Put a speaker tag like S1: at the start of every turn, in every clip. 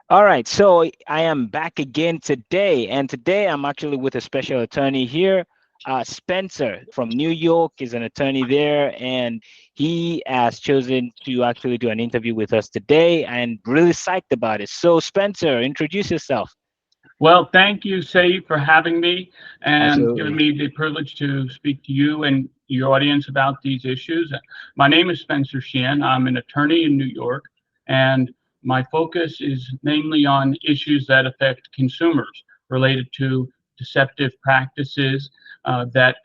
S1: All right, so I am back again today, and today I'm actually with a special attorney here. Spencer from New York is an attorney there, and he has chosen to actually do an interview with us today, and really psyched about it. So, Spencer, introduce yourself.
S2: Well, thank you, Say, for having me and giving
S1: Absolutely.
S2: me the privilege to speak to you and your audience about these issues. My name is Spencer Sheehan. I'm an attorney in New York, and my focus is mainly on issues that affect consumers related to deceptive practices that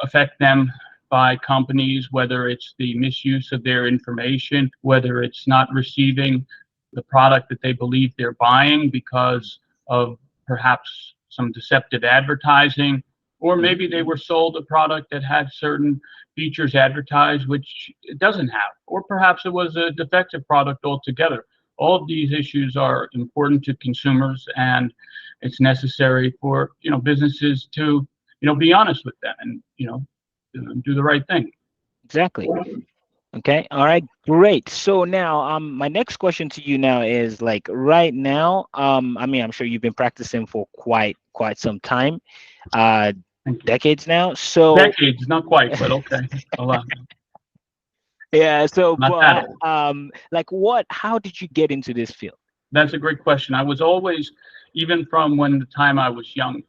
S2: affect them by companies, whether it's the misuse of their information, whether it's not receiving the product that they believe they're buying because of perhaps some deceptive advertising, or
S1: Mhm.
S2: maybe they were sold a product that had certain features advertised which it doesn't have, or perhaps it was a defective product altogether. All of these issues are important to consumers, and it's necessary for businesses to be honest with them and do the right thing.
S1: Exactly. Okay. All right. Great. So now, my next question to you now is like right now, I mean, I'm sure you've been practicing for quite some time, uh,
S2: Thank you.
S1: decades now. So
S2: Decades, not quite, but okay. A lot.
S1: yeah. So,
S2: Not bad.
S1: but like, how did you get into this field?
S2: That's a great question. I was always, even from when the time I was young,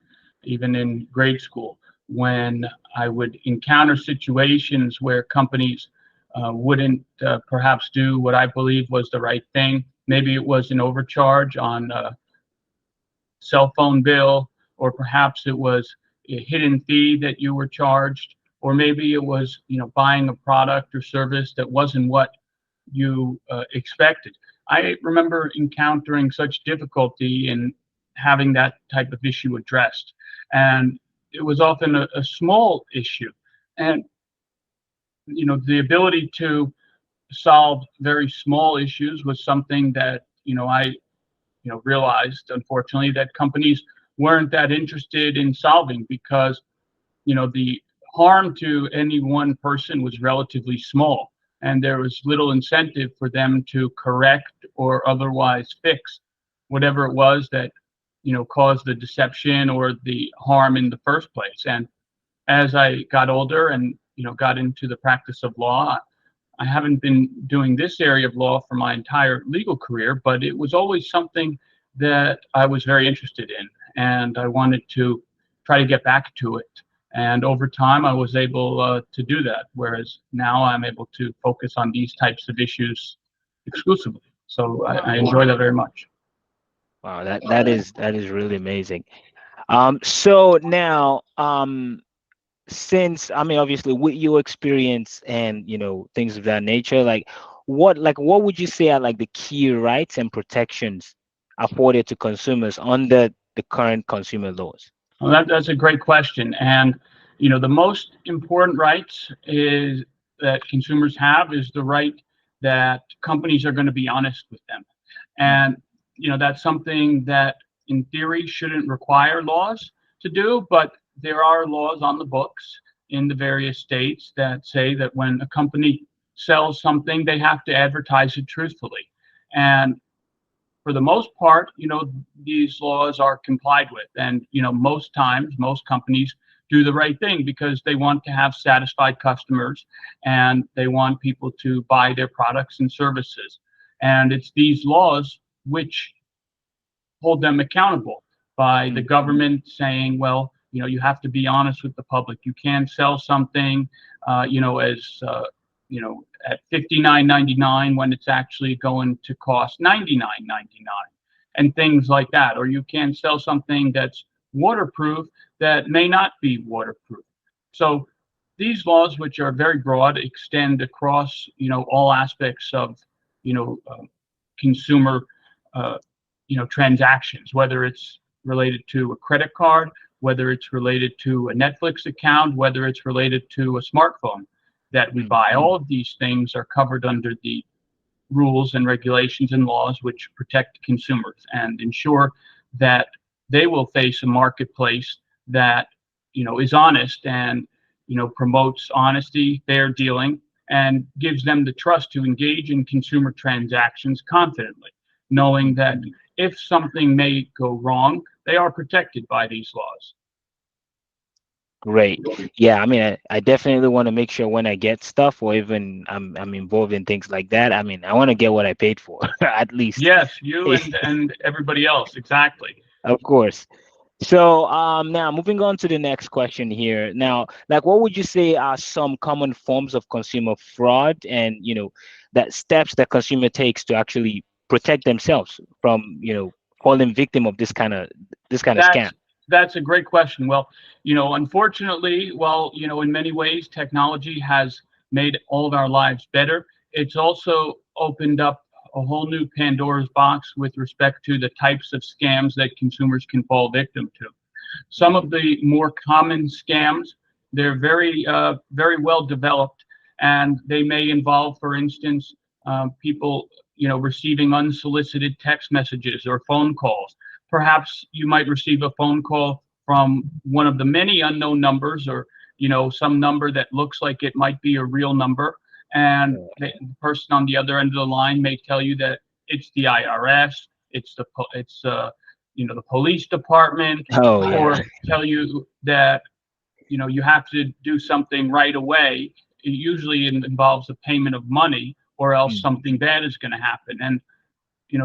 S2: even in grade school, when I would encounter situations where companies wouldn't perhaps do what I believe was the right thing. Maybe it was an overcharge on a cell phone bill, or perhaps it was a hidden fee that you were charged, or maybe it was buying a product or service that wasn't what you expected. I remember encountering such difficulty in having that type of issue addressed. And it was often a small issue. And, the ability to solve very small issues was something that, I realized, unfortunately, that companies weren't that interested in solving because the harm to any one person was relatively small, and there was little incentive for them to correct or otherwise fix whatever it was that caused the deception or the harm in the first place. And as I got older and got into the practice of law, I haven't been doing this area of law for my entire legal career, but it was always something that I was very interested in, and I wanted to try to get back to it. And over time, I was able to do that, whereas now I'm able to focus on these types of issues exclusively. So I
S1: Wow.
S2: enjoy that very much.
S1: Wow. That is really amazing. So now, since I mean, obviously, with your experience and things of that nature, like what would you say are like the key rights and protections afforded to consumers under the current consumer laws?
S2: Well, that's a great question. And, the most important rights is that consumers have is the right that companies are going to be honest with them.
S1: Mhm.
S2: And, that's something that in theory shouldn't require laws to do, but there are laws on the books in the various states that say that when a company sells something, they have to advertise it truthfully. And for the most part, these laws are complied with. And, most times, most companies do the right thing because they want to have satisfied customers and they want people to buy their products and services. And it's these laws which hold them accountable by the
S1: Mhm.
S2: government saying, well, you have to be honest with the public. You can't sell something, as at 59.99 when it's actually going to cost 99.99, and things like that. Or you can't sell something that's waterproof that may not be waterproof. So these laws, which are very broad, extend across all aspects of consumer uh, transactions, whether it's related to a credit card, whether it's related to a Netflix account, whether it's related to a smartphone that we
S1: Mhm.
S2: buy. All of these things are covered under the rules and regulations and laws which protect consumers and ensure that they will face a marketplace that is honest and promotes honesty, fair dealing, and gives them the trust to engage in consumer transactions confidently. knowing that if something may go wrong, they are protected by these laws.
S1: Great. Yeah, I mean, I definitely want to make sure when I get stuff or even I'm involved in things like that. I mean, I want to get what I paid for, at least.
S2: Yes, you and everybody else, exactly.
S1: Of course. So now moving on to the next question here. Now, like what would you say are some common forms of consumer fraud and that steps that consumer takes to actually protect themselves from, falling victim of this kind of scam?
S2: That's that's a great question. Well, unfortunately, well, in many ways, technology has made all of our lives better. It's also opened up a whole new Pandora's box with respect to the types of scams that consumers can fall victim to. Some of the more common scams, they're very well developed, and they may involve, for instance, people, receiving unsolicited text messages or phone calls. Perhaps you might receive a phone call from one of the many unknown numbers, or some number that looks like it might be a real number, and the person on the other end of the line may tell you that it's the IRS, it's the police department,
S1: Oh
S2: or
S1: yeah.
S2: tell you that you have to do something right away. Usually it involves a payment of money, or else
S1: Mhm.
S2: something bad is going to happen. And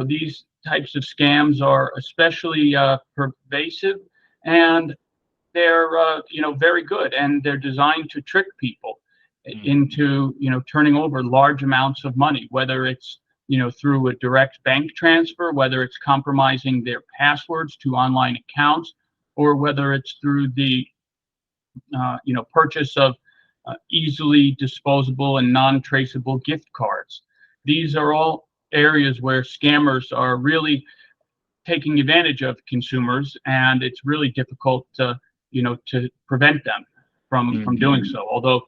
S2: these types of scams are especially pervasive, and they're very good, and they're designed to trick people
S1: Mhm.
S2: into turning over large amounts of money, whether it's through a direct bank transfer, whether it's compromising their passwords to online accounts, or whether it's through the purchase of easily disposable and non-traceable gift cards. These are all areas where scammers are really taking advantage of consumers, and it's really difficult to prevent them from
S1: Mhm.
S2: doing so. Although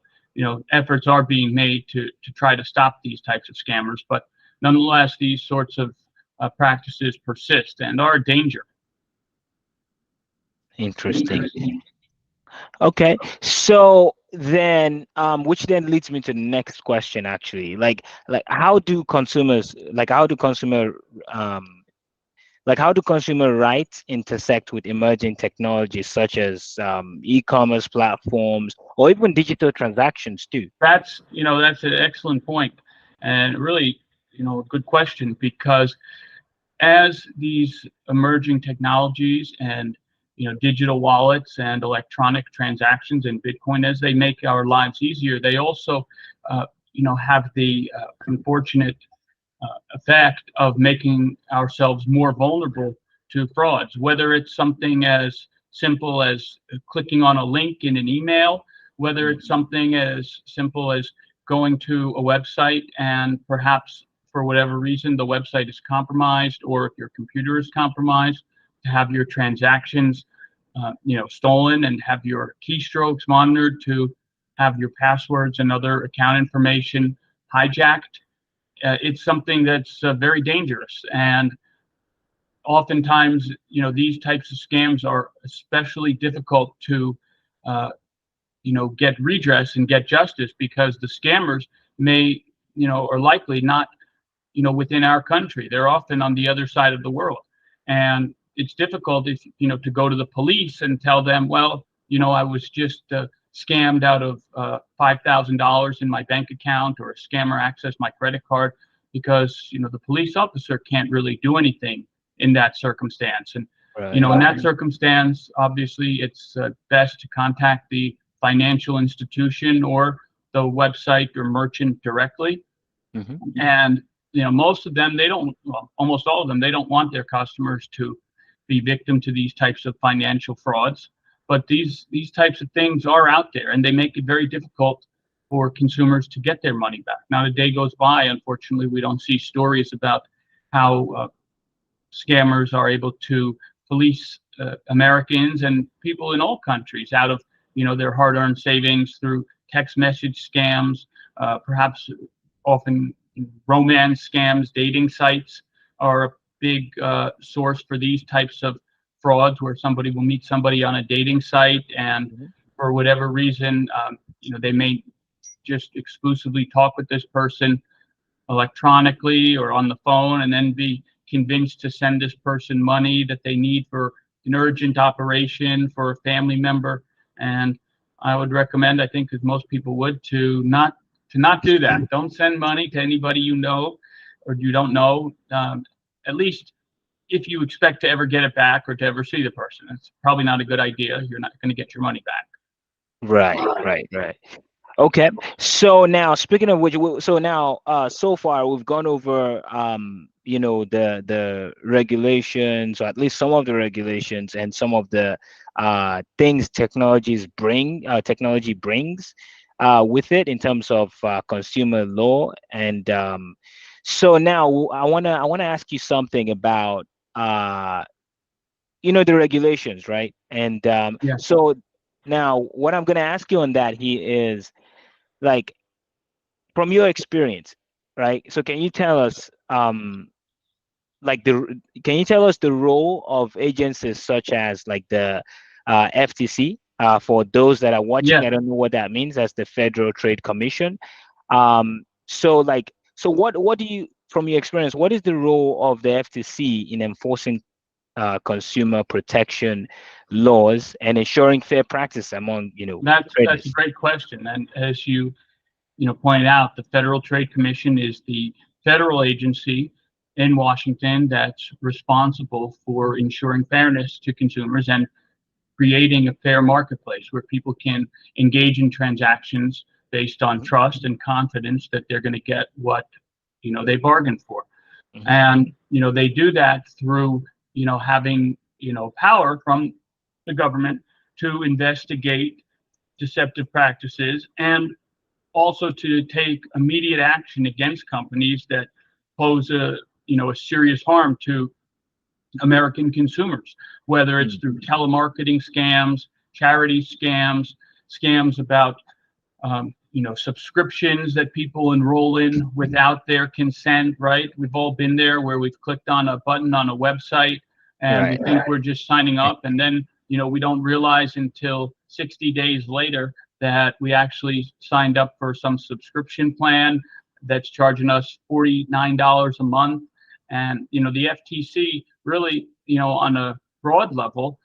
S2: efforts are being made to try to stop these types of scammers, but nonetheless, these sorts of practices persist and are a danger.
S1: Interesting. Okay. So then, which then leads me to the next question, actually. Like um, how do consumer rights intersect with emerging technologies such as e-commerce platforms or even digital transactions too?
S2: That's an excellent point, and really a good question, because as these emerging technologies and digital wallets and electronic transactions and Bitcoin, as they make our lives easier, they also have the unfortunate effect of making ourselves more vulnerable to frauds, whether it's something as simple as clicking on a link in an email, whether it's
S1: Mhm.
S2: something as simple as going to a website and perhaps for whatever reason the website is compromised, or if your computer is compromised, to have your transactions stolen and have your keystrokes monitored, to have your passwords and other account information hijacked. It's something that's very dangerous, and oftentimes these types of scams are especially difficult to uh, get redress and get justice, because the scammers may are likely not within our country. They're often on the other side of the world, and it's difficult if to go to the police and tell them, well, I was just scammed out of $5,000 in my bank account, or a scammer accessed my credit card, because the police officer can't really do anything in that circumstance. And
S1: Right.
S2: in that circumstance, obviously, it's best to contact the financial institution or the website or merchant directly.
S1: Hmm.
S2: And most of them, they don't, well, almost all of them, they don't want their customers to be victim to these types of financial frauds. But these types of things are out there, and they make it very difficult for consumers to get their money back. Not a day goes by, unfortunately, we don't see stories about how scammers are able to police Americans and people in all countries out of their hard-earned savings through text message scams, perhaps often romance scams. Dating sites are a big source for these types of frauds, where somebody will meet somebody on a dating site, and
S1: Hmm.
S2: for whatever reason, they may just exclusively talk with this person electronically or on the phone, and then be convinced to send this person money that they need for an urgent operation for a family member. And I would recommend, I think, as most people would, to not do that. Don't send money to anybody you know or you don't know. At least if you expect to ever get it back or to ever see the person, it's probably not a good idea. You're not going to get your money back.
S1: Right, right, right. Okay. So now, speaking of which, so now, so far we've gone over, the regulations, or at least some of the regulations, and some of the things technology brings with it in terms of consumer law. And so now I wanna ask you something about uh, the regulations, right? And
S2: Yes.
S1: so now, what I'm gonna ask you on that here is, like, from your experience, right? So can you tell us, like can you tell us the role of agencies such as like the FTC? For those that are watching,
S2: Yes.
S1: I don't know what that means. That's the Federal Trade Commission. So what do you, from your experience, what is the role of the FTC in enforcing consumer protection laws and ensuring fair practice among
S2: That's a
S1: traders?
S2: great question. And as you pointed out, the Federal Trade Commission is the federal agency in Washington that's responsible for ensuring fairness to consumers and creating a fair marketplace where people can engage in transactions based on
S1: Mhm,
S2: trust and confidence that they're going to get what they bargained for.
S1: mhm,
S2: And they do that through having power from the government to investigate deceptive practices and also to take immediate action against companies that pose a serious harm to American consumers, whether it's
S1: mm,
S2: through telemarketing scams, charity scams, scams about subscriptions that people enroll in without their consent, right? We've all been there where we've clicked on a button on a website and we
S1: right,
S2: think we're just signing up, and then we don't realize until 60 days later that we actually signed up for some subscription plan that's charging us $49 a month. And the FTC really, on a broad level,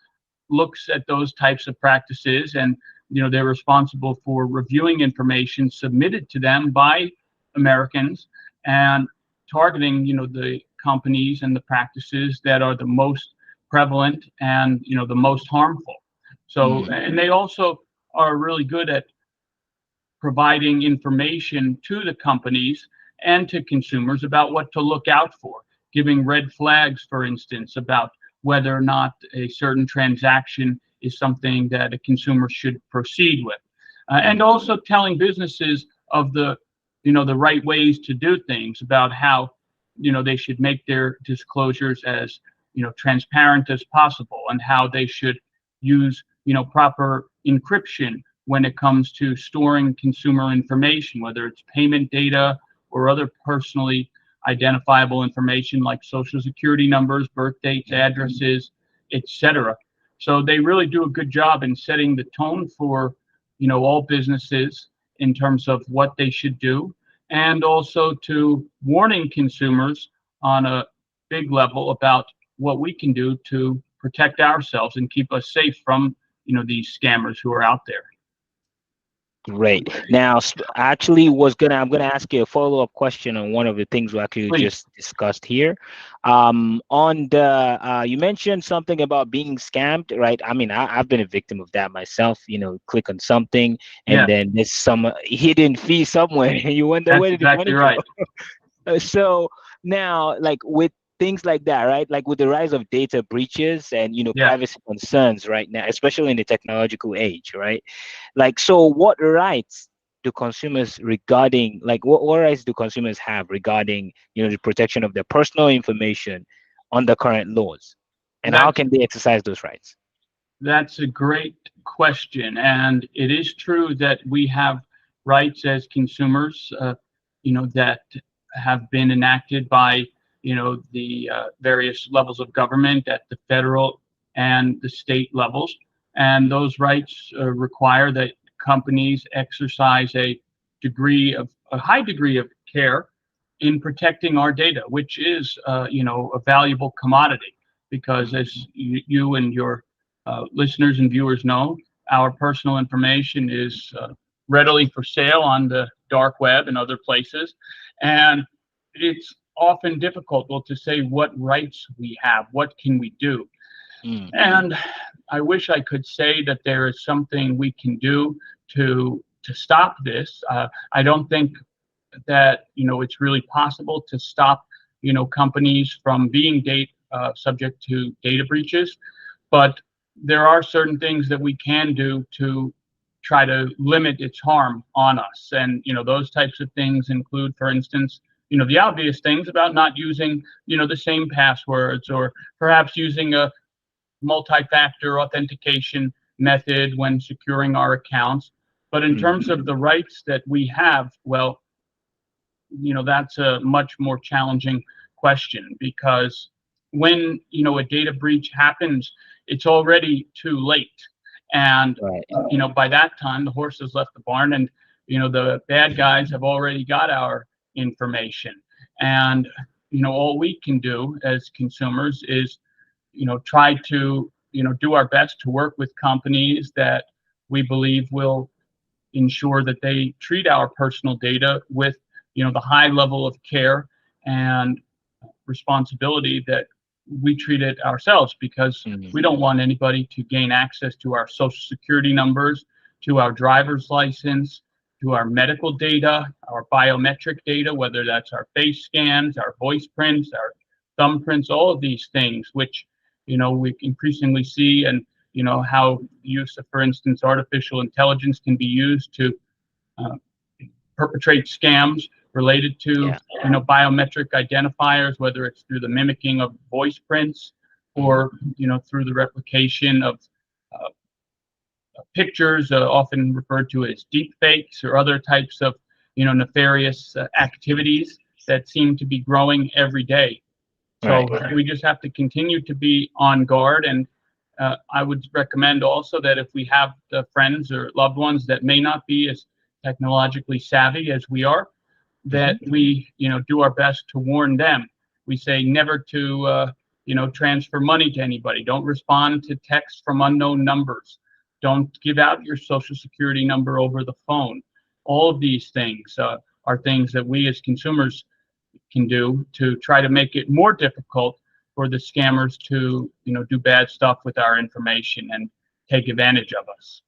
S2: looks at those types of practices, and they're responsible for reviewing information submitted to them by Americans and targeting the companies and the practices that are the most prevalent and the most harmful. So,
S1: mm,
S2: and they also are really good at providing information to the companies and to consumers about what to look out for, giving red flags, for instance, about whether or not a certain transaction is something that a consumer should proceed with. And
S1: mm,
S2: also telling businesses of the right ways to do things, about how they should make their disclosures as transparent as possible, and how they should use proper encryption when it comes to storing consumer information, whether it's payment data or other personally identifiable information like social security numbers, birth dates,
S1: mm.
S2: addresses, etc. So they really do a good job in setting the tone for all businesses in terms of what they should do, and also to warning consumers on a big level about what we can do to protect ourselves and keep us safe from these scammers who are out there.
S1: Great. Now, actually, I'm gonna ask you a follow-up question on one of the things we actually
S2: Please.
S1: just discussed here. On the you mentioned something about being scammed, right? I mean, I've been a victim of that myself. Click on something, and
S2: Yes,
S1: then there's some hidden fee somewhere, and you wonder
S2: that's
S1: where did the
S2: exactly
S1: money go.
S2: right.
S1: So now, like with things like that, right? Like with the rise of data breaches and
S2: Yes.
S1: privacy concerns right now, especially in the technological age, right? Like, so what rights do consumers regarding, like, what rights do consumers have regarding, the protection of their personal information under current laws, and how
S2: That's
S1: can they exercise those rights?
S2: That's a great question, and it is true that we have rights as consumers, that have been enacted by, the various levels of government at the federal and the state levels, and those rights require that companies exercise a high degree of care in protecting our data, which is, a valuable commodity, because as you and your listeners and viewers know, our personal information is readily for sale on the dark web and other places. And it's often difficult, well, to say what rights we have, what can we do.
S1: Mm.
S2: And I wish I could say that there is something we can do to stop this. I don't think that it's really possible to stop companies from being subject to data breaches, but there are certain things that we can do to try to limit its harm on us. And those types of things include, for instance, the obvious things about not using the same passwords, or perhaps using a multi-factor authentication method when securing our accounts. But in
S1: Mm.
S2: terms of the rights that we have, well, that's a much more challenging question, because when a data breach happens, it's already too late. And
S1: Right.
S2: by that time the horse has left the barn, and the bad guys have already got our information. And all we can do as consumers is try to do our best to work with companies that we believe will ensure that they treat our personal data with the high level of care and responsibility that we treat it ourselves, because
S1: Mm.
S2: we don't want anybody to gain access to our social security numbers, to our driver's license, to our medical data, our biometric data, whether that's our face scans, our voice prints, our thumbprints, all of these things, which we increasingly see. And how use of, for instance, artificial intelligence can be used to uh, perpetrate scams related to
S1: Yeah.
S2: biometric identifiers, whether it's through the mimicking of voice prints,
S1: Mm.
S2: or through the replication of uh, pictures, often referred to as deep fakes, or other types of nefarious activities that seem to be growing every day. So
S1: Right.
S2: we just have to continue to be on guard. And I would recommend also that if we have friends or loved ones that may not be as technologically savvy as we are,
S1: Hmm.
S2: that we do our best to warn them. We say never to transfer money to anybody. Don't respond to texts from unknown numbers. Don't give out your social security number over the phone. All of these things are things that we as consumers can do to try to make it more difficult for the scammers to do bad stuff with our information and take advantage of us.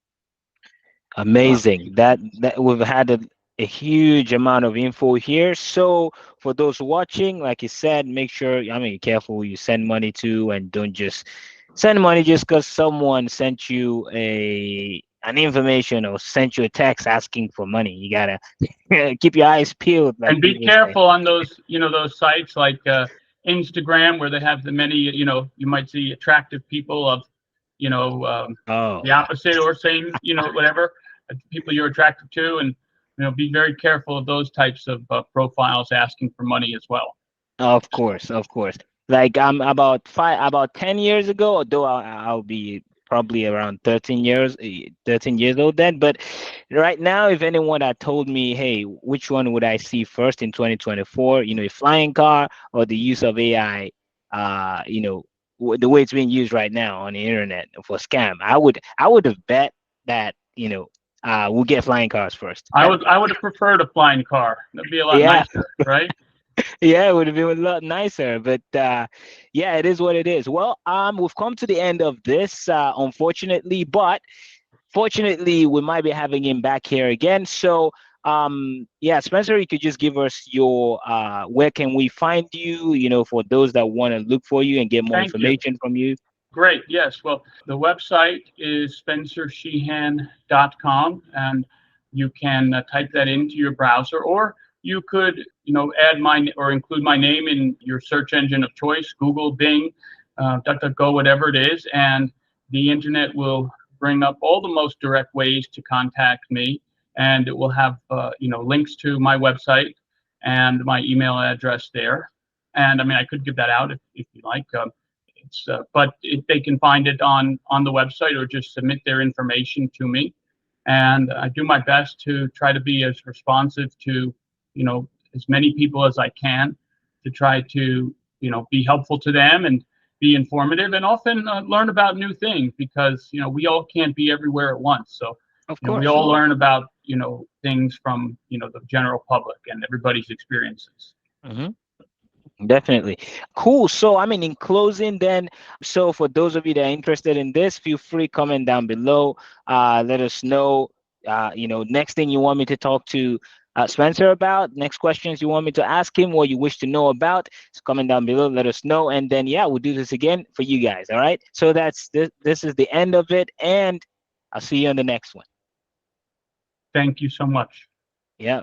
S1: Amazing. That we've had a huge amount of info here. So for those watching, like you said, make sure, I mean, careful who you send money to, and don't just send money just because someone sent you an information or sent you a text asking for money. You gotta keep your eyes peeled, like
S2: And be
S1: people say.
S2: careful on those those sites like Instagram, where they have the many you might see attractive people of you know um,
S1: Oh,
S2: the opposite, or same whatever people you're attracted to. And be very careful of those types of profiles asking for money as well.
S1: of course, of course. Like I'm about 10 years ago, although I'll be probably around 13 years old then. But right now, if anyone had told me, hey, which one would I see first in 2024, a flying car or the use of AI, the way it's being used right now on the internet for scam, I would have bet that, we'll get flying cars first.
S2: I would have preferred a flying car. That'd be a lot
S1: Yeah.
S2: nicer, right?
S1: Yeah, it would have been a lot nicer, but yeah, it is what it is. Well, we've come to the end of this, unfortunately, but fortunately, we might be having him back here again. So, yeah, Spencer, you could just give us your where can we find you? For those that want to look for you and get more
S2: Thank you.
S1: information from you.
S2: Great. Yes. Well, the website is spencersheehan.com, and you can type that into your browser, or you could, add my or include my name in your search engine of choice, Google, Bing, DuckDuckGo, whatever it is, and the internet will bring up all the most direct ways to contact me, and it will have, links to my website and my email address there. And I mean, I could give that out if you like. But they can find it on the website, or just submit their information to me, and I do my best to try to be as responsive to as many people as I can to try to, be helpful to them and be informative, and often learn about new things, because, we all can't be everywhere at once. So,
S1: Of
S2: we
S1: course.
S2: all learn about, things from, the general public and everybody's experiences.
S1: Hmm. Definitely. Cool. So, I mean, in closing, then, so for those of you that are interested in this, feel free comment down below. Let us know, next thing you want me to talk to Spencer about, next questions you want me to ask him, or you wish to know about. So comment down below, let us know, and then yeah, we'll do this again for you guys. All right. So that's this. This is the end of it, and I'll see you on the next one.
S2: Thank you so much.
S1: Yeah.